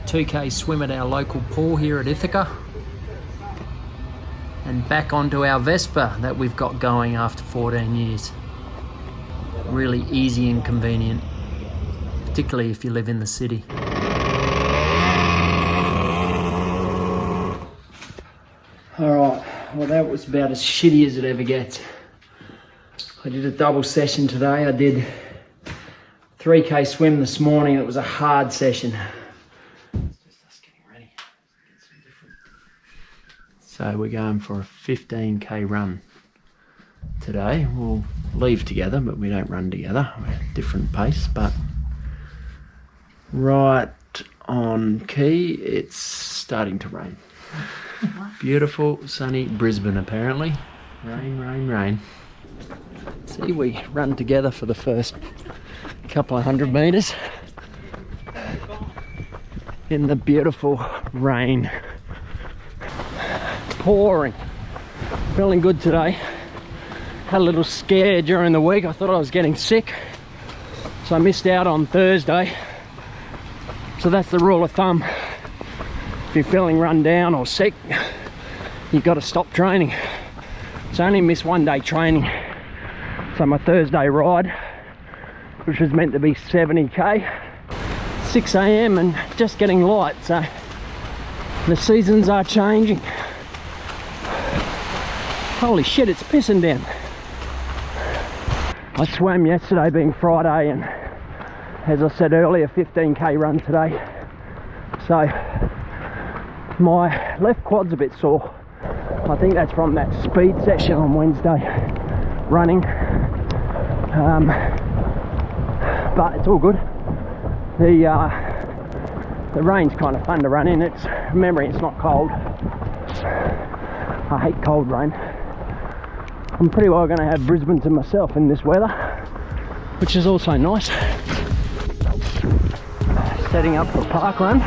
2k swim at our local pool here at Ithaca. And back onto our Vespa that we've got going after 14 years. Really easy and convenient, particularly if you live in the city. Alright, well that was about as shitty as it ever gets. I did a double session today. I did 3k swim this morning. It was a hard session. It's just us getting ready. Get some different. So we're going for a 15k run today. We'll leave together, but we don't run together. We're at a different pace, but right on key, it's starting to rain. Beautiful sunny Brisbane apparently. Rain, rain, rain. See, we run together for the first couple of 100 meters in the beautiful rain. Pouring. Feeling good today. Had a little scare during the week. I thought I was getting sick, so I missed out on Thursday. So that's the rule of thumb. If you're feeling run down or sick, you've got to stop training. So I only missed 1 day training. So my Thursday ride, which was meant to be 70k, 6 AM and just getting light. So the seasons are changing. Holy shit, it's pissing down. I swam yesterday being Friday, and as I said earlier, 15k run today. So my left quad's a bit sore. I think that's from that speed session on Wednesday running. But it's all good. The rain's kind of fun to run in. It's remembering it's not cold. I hate cold rain. I'm pretty well going to have Brisbane to myself in this weather, which is also nice. Setting up for park run.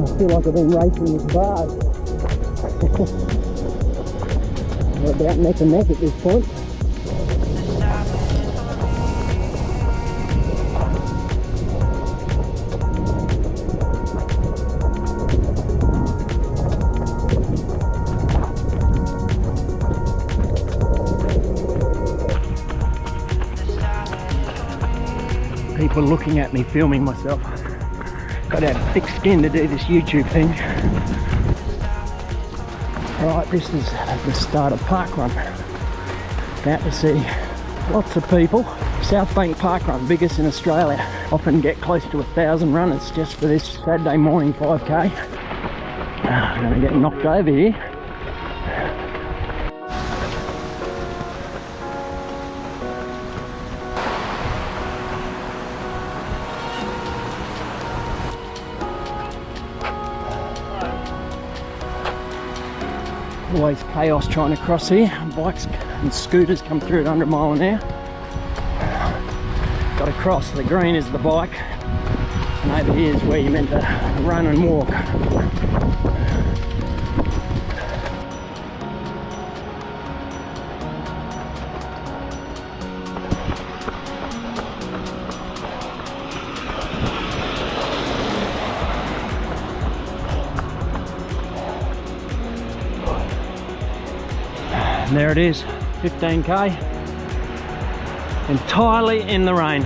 I feel like I've been racing with bars. We're about neck and neck at this point. People looking at me filming myself. Got to have thick skin to do this YouTube thing. Right, this is the start of parkrun. About to see lots of people. South Bank Parkrun, biggest in Australia. Often get close to 1,000 runners just for this Saturday morning 5k. I'm going to get knocked over here. Always chaos trying to cross here. Bikes and scooters come through at 100 mile an hour. Got to cross. The green is the bike, and over here is where you're meant to run and walk. And there it is, 15k, entirely in the rain.